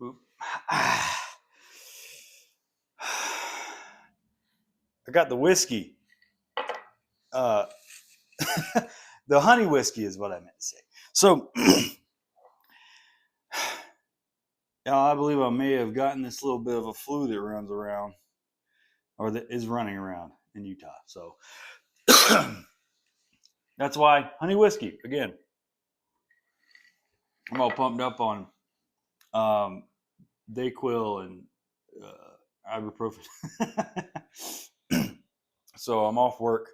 boop. I got the whiskey. Uh, the honey whiskey is what I meant to say. So, I believe I may have gotten this little bit of a flu that runs around, or that is running around in Utah. So, that's why honey whiskey again. I'm all pumped up on Dayquil and ibuprofen. So I'm off work,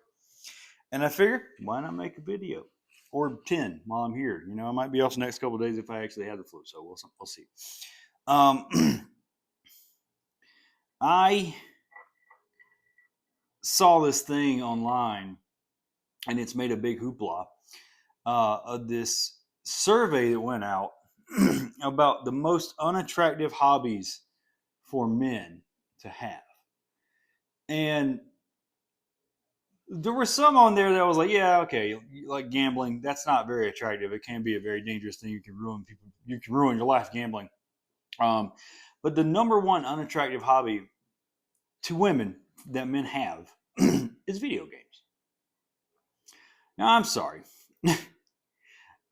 and I figure why not make a video or 10 while I'm here. I might be off the next couple of days if I actually have the flu. So we'll see. I saw this thing online, and it's made a big hoopla of this survey that went out about the most unattractive hobbies for men to have. And there were some on there that was like, yeah, okay, like gambling, that's not very attractive. It can be a very dangerous thing. You can ruin people. You can ruin your life gambling. But the number one unattractive hobby to women that men have is video games. Now, I'm sorry.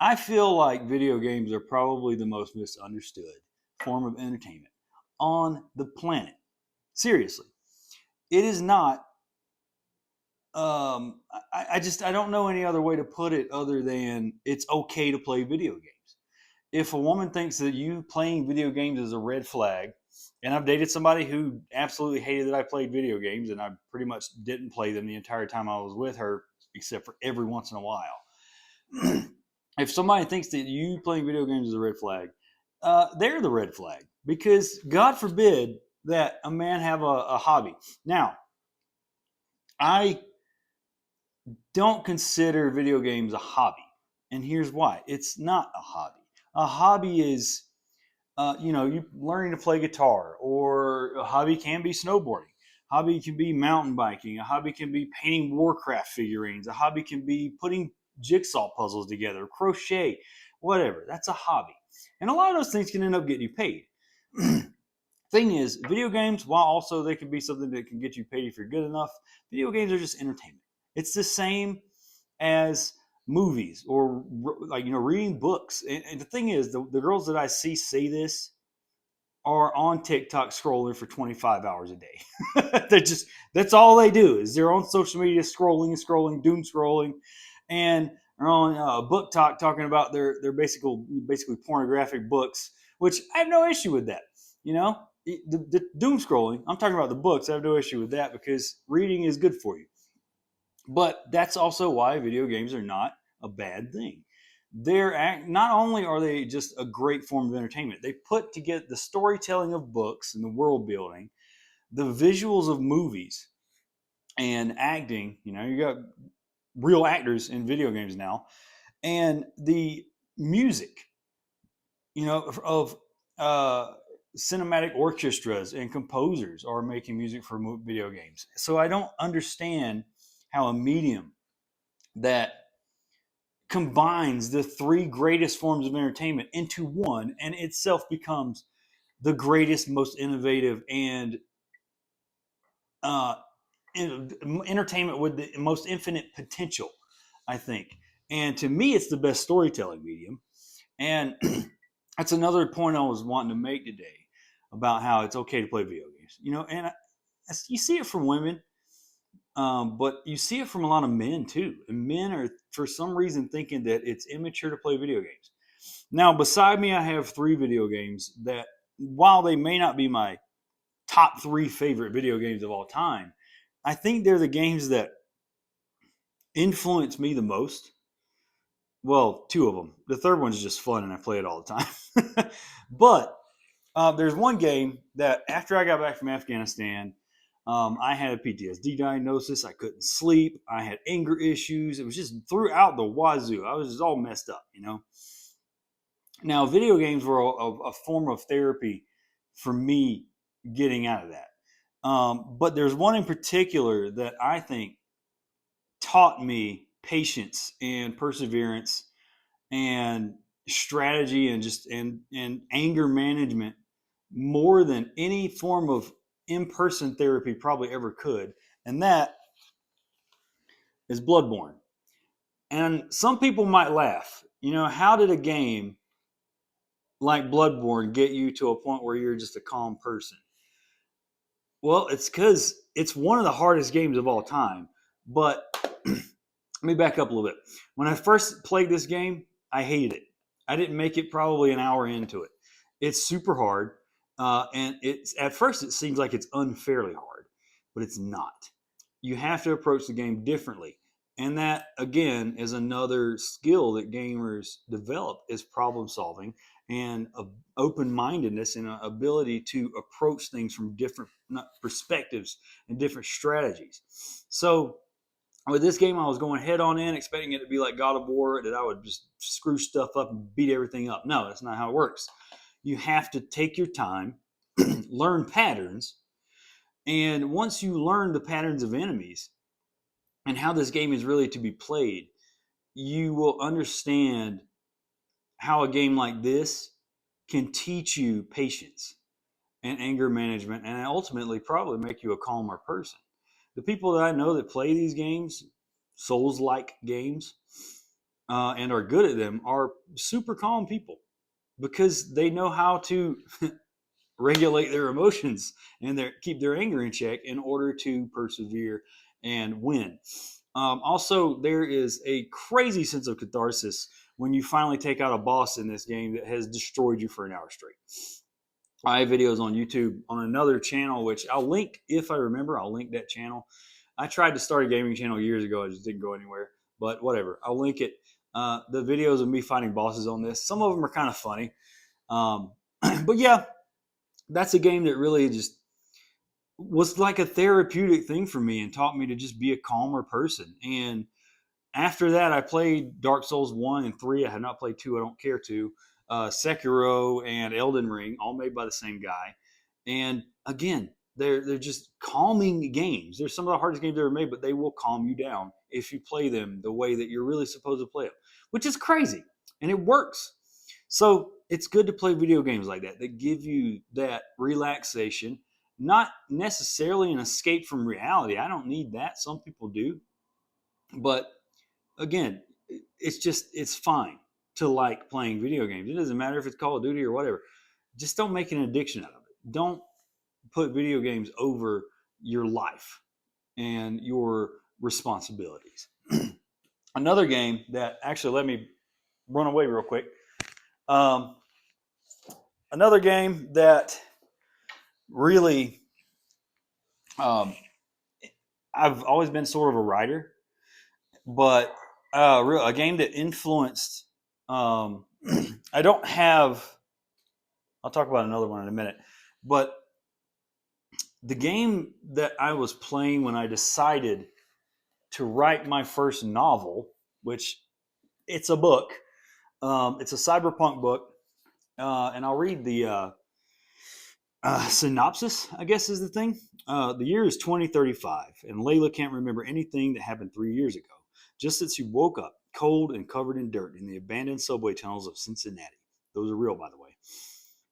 I feel like video games are probably the most misunderstood form of entertainment on the planet. Seriously. It is not. I don't know any other way to put it other than it's okay to play video games. If a woman thinks that you playing video games is a red flag, and I've dated somebody who absolutely hated that I played video games, and I pretty much didn't play them the entire time I was with her, except for every once in a while. If somebody thinks that you playing video games is a red flag, they're the red flag, because God forbid that a man have a hobby. Now, I don't consider video games a hobby, and here's why. It's not a hobby. A hobby is, you learning to play guitar, or a hobby can be snowboarding. A hobby can be mountain biking. A hobby can be painting Warcraft figurines. A hobby can be putting jigsaw puzzles together, crochet, whatever. That's a hobby. And a lot of those things can end up getting you paid. Thing is, video games, while also they can be something that can get you paid if you're good enough, video games are just entertainment. It's the same as movies or reading books. And the thing is, the girls that I see say this are on TikTok scrolling for 25 hours a day. That's all they do is they're on social media scrolling, doom scrolling, and they're on book talk talking about their basically pornographic books, which I have no issue with that. The doom scrolling, I'm talking about the books. I have no issue with that because reading is good for you. But that's also why video games are not a bad thing. Not only are they just a great form of entertainment, they put together the storytelling of books and the world building, the visuals of movies, and acting. You got real actors in video games now, and the music. Of cinematic orchestras and composers are making music for video games. So I don't understand how a medium that combines the three greatest forms of entertainment into one and itself becomes the greatest, most innovative, and uh, entertainment with the most infinite potential, I think. And to me, it's the best storytelling medium. And that's another point I was wanting to make today about how it's okay to play video games. And you see it from women, but you see it from a lot of men too. And men are, for some reason, thinking that it's immature to play video games. Now, beside me, I have 3 video games that, while they may not be my top 3 favorite video games of all time, I think they're the games that influence me the most. Well, 2 of them. The third one's just fun, and I play it all the time. But there's one game that, after I got back from Afghanistan, I had a PTSD diagnosis. I couldn't sleep. I had anger issues. It was just throughout the wazoo. I was just all messed up, Now, video games were a form of therapy for me getting out of that. But there's one in particular that I think taught me patience and perseverance and strategy and anger management more than any form of in-person therapy probably ever could, and that is Bloodborne. And some people might laugh. How did a game like Bloodborne get you to a point where you're just a calm person? Well, it's because it's one of the hardest games of all time. But let me back up a little bit. When I first played this game, I hated it. I didn't make it probably an hour into it. It's super hard, and it's at first it seems like it's unfairly hard, but it's not. You have to approach the game differently, and that again is another skill that gamers develop is problem solving and open-mindedness and an ability to approach things from different perspectives and different strategies. So with this game, I was going head on in, expecting it to be like God of War, that I would just screw stuff up and beat everything up. No, that's not how it works. You have to take your time, learn patterns, and once you learn the patterns of enemies and how this game is really to be played, you will understand how a game like this can teach you patience and anger management and ultimately probably make you a calmer person. The people that I know that play these games, Souls-like games, and are good at them are super calm people because they know how to regulate their emotions and keep their anger in check in order to persevere and win. Also, there is a crazy sense of catharsis when you finally take out a boss in this game that has destroyed you for an hour straight. I have videos on YouTube on another channel, which I'll link if I remember. I'll link that channel. I tried to start a gaming channel years ago. I just didn't go anywhere. But whatever. I'll link it. The videos of me fighting bosses on this. Some of them are kind of funny. But yeah, that's a game that really just was like a therapeutic thing for me and taught me to just be a calmer person. And after that, I played Dark Souls 1 and 3. I have not played 2. I don't care to. Sekiro and Elden Ring, all made by the same guy. And again, they're just calming games. They're some of the hardest games ever made, but they will calm you down if you play them the way that you're really supposed to play them, which is crazy. And it works. So it's good to play video games like that give you that relaxation, not necessarily an escape from reality. I don't need that. Some people do. But again, it's fine to like playing video games. It doesn't matter if it's Call of Duty or whatever. Just don't make an addiction out of it. Don't put video games over your life and your responsibilities. Another game that actually, let me run away real quick. Another game that really, I've always been sort of a writer, but a game that influenced. I don't have. I'll talk about another one in a minute, but the game that I was playing when I decided to write my first novel, which it's a book. It's a cyberpunk book, and I'll read the synopsis, I guess is the thing. The year is 2035, and Layla can't remember anything that happened 3 years ago, just that she woke up cold and covered in dirt in the abandoned subway tunnels of Cincinnati. Those are real, by the way.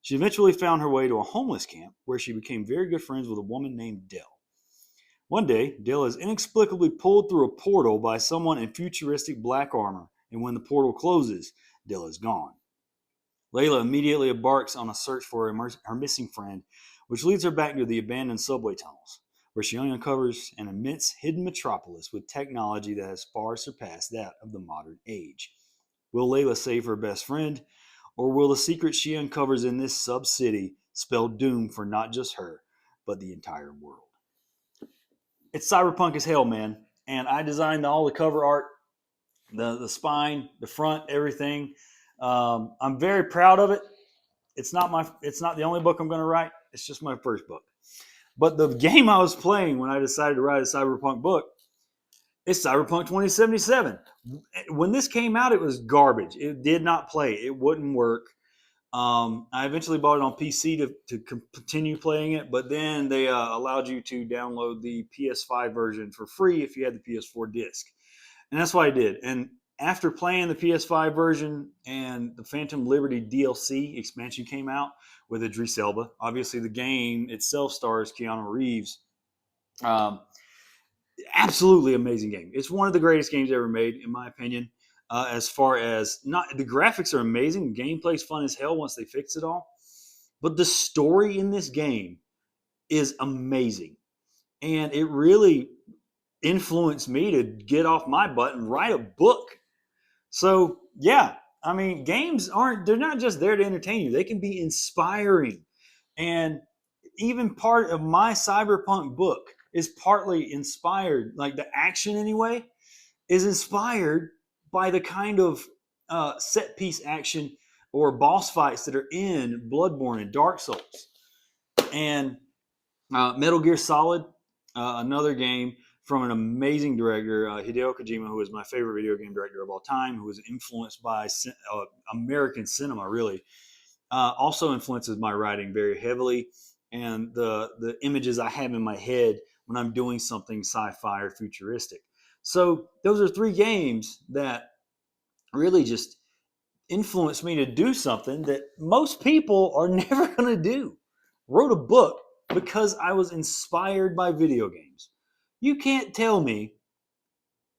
She eventually found her way to a homeless camp where she became very good friends with a woman named Dell. One day, Dell is inexplicably pulled through a portal by someone in futuristic black armor, and when the portal closes, Dell is gone. Layla immediately embarks on a search for her missing friend, which leads her back to the abandoned subway tunnels, where she uncovers an immense hidden metropolis with technology that has far surpassed that of the modern age. Will Layla save her best friend, or will the secret she uncovers in this sub-city spell doom for not just her, but the entire world? It's cyberpunk as hell, man. And I designed all the cover art, the spine, the front, everything. I'm very proud of it. It's not the only book I'm going to write. It's just my first book. But the game I was playing when I decided to write a cyberpunk book, it's Cyberpunk 2077. When this came out, it was garbage. It did not play. It wouldn't work. I eventually bought it on PC to continue playing it, but then they allowed you to download the PS5 version for free if you had the PS4 disc. And that's what I did. And after playing the PS5 version and the Phantom Liberty DLC expansion came out, with Idris Elba. Obviously, the game itself stars Keanu Reeves. Um, Absolutely amazing game. It's one of the greatest games ever made, in my opinion. As far as not the graphics are amazing, gameplay's fun as hell once they fix it all. But the story in this game is amazing, and it really influenced me to get off my butt and write a book. So yeah, I mean, games they're not just there to entertain you; they can be inspiring. And even part of my cyberpunk book is partly inspired, like the action anyway, is inspired by the kind of set piece action or boss fights that are in Bloodborne and Dark Souls. And Metal Gear Solid, another game from an amazing director, Hideo Kojima, who is my favorite video game director of all time, who was influenced by American cinema, really. Also influences my writing very heavily, and the images I have in my head when I'm doing something sci-fi or futuristic. So those are three games that really just influenced me to do something that most people are never going to do. Wrote a book because I was inspired by video games. You can't tell me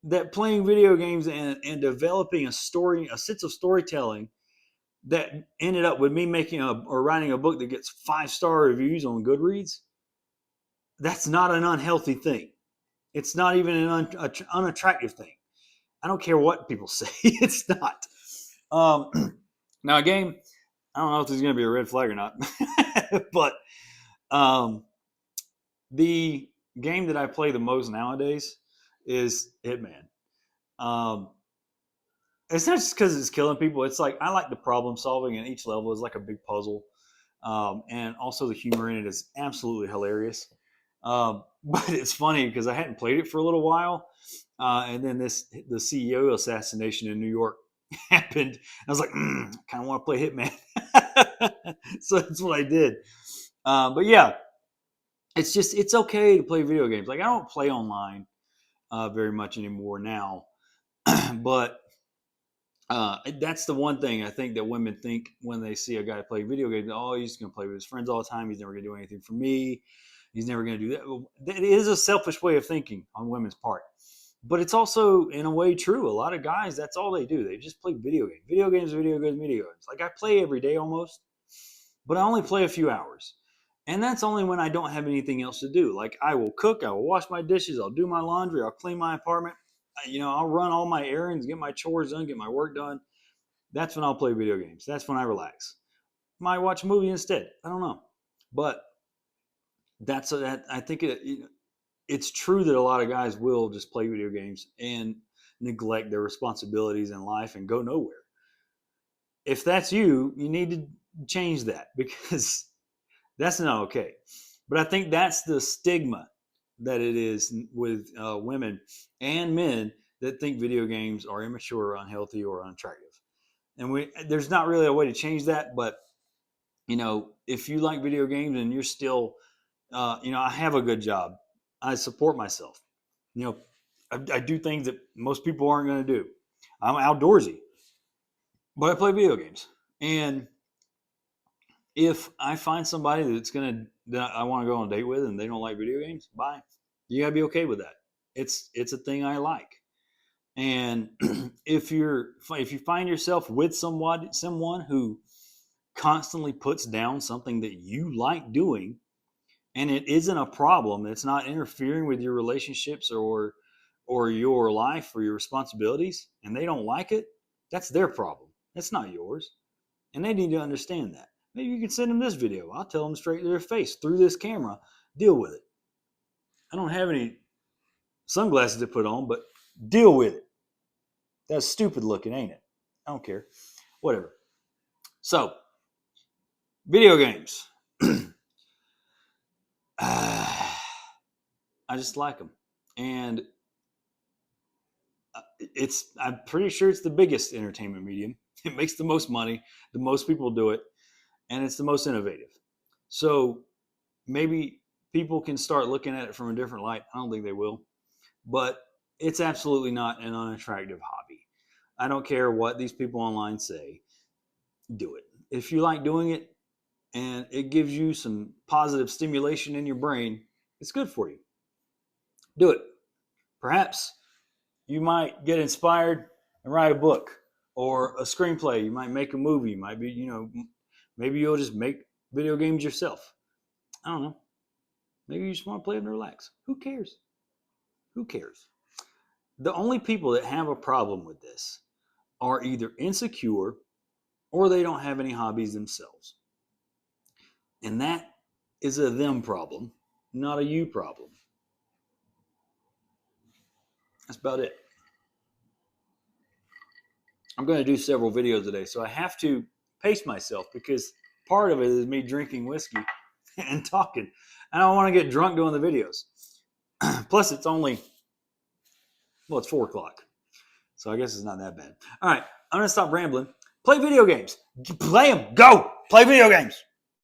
that playing video games and developing a sense of storytelling that ended up with me or writing a book that gets 5-star reviews on Goodreads, that's not an unhealthy thing. It's not even an unattractive thing. I don't care what people say. It's not. Now, a game, I don't know if this is going to be a red flag or not, but the game that I play the most nowadays is Hitman. It's not just because it's killing people. It's like I like the problem solving, and each level is like a big puzzle. And also the humor in it is absolutely hilarious. But it's funny because I hadn't played it for a little while, and then the CEO assassination in New York happened. I was like, I kind of want to play Hitman, so that's what I did. But yeah, it's okay to play video games. Like I don't play online very much anymore now, but that's the one thing I think that women think when they see a guy play video games. Oh, he's going to play with his friends all the time. He's never going to do anything for me. He's never going to do that. Well, it is a selfish way of thinking on women's part. But it's also, in a way, true. A lot of guys, that's all they do. They just play video games. Video games, video games, video games. Like I play every day almost, but I only play a few hours. And that's only when I don't have anything else to do. Like I will cook, I will wash my dishes, I'll do my laundry, I'll clean my apartment. I'll run all my errands, get my chores done, get my work done. That's when I'll play video games. That's when I relax. Might watch a movie instead. I don't know, but I think it's true that a lot of guys will just play video games and neglect their responsibilities in life and go nowhere. If that's you, you need to change that because that's not okay. But I think that's the stigma that it is with women and men that think video games are immature, or unhealthy, or unattractive. And there's not really a way to change that. But if you like video games and you're still, I have a good job. I support myself. I do things that most people aren't going to do. I'm outdoorsy, but I play video games. And if I find somebody that I want to go on a date with and they don't like video games, bye. You gotta be okay with that. It's a thing I like. And if you find yourself with someone who constantly puts down something that you like doing, and it isn't a problem, it's not interfering with your relationships or your life or your responsibilities, and they don't like it, that's their problem. That's not yours. And they need to understand that. Maybe you can send them this video. I'll tell them straight to their face through this camera. Deal with it. I don't have any sunglasses to put on, but deal with it. That's stupid looking, ain't it? I don't care. Whatever. So, video games. I just like them. And I'm pretty sure it's the biggest entertainment medium. It makes the most money. The most people do it. And it's the most innovative. So maybe people can start looking at it from a different light. I don't think they will. But it's absolutely not an unattractive hobby. I don't care what these people online say. Do it. If you like doing it, and it gives you some positive stimulation in your brain, it's good for you. Do it. Perhaps you might get inspired and write a book or a screenplay. You might make a movie. You might be, maybe you'll just make video games yourself. I don't know. Maybe you just want to play them to relax. Who cares? Who cares? The only people that have a problem with this are either insecure or they don't have any hobbies themselves. And that is a them problem, not a you problem. That's about it. I'm going to do several videos today, so I have to pace myself because part of it is me drinking whiskey and talking. I don't want to get drunk doing the videos. Plus, it's 4 o'clock. So I guess it's not that bad. All right, I'm going to stop rambling. Play video games. Play them. Go. Play video games.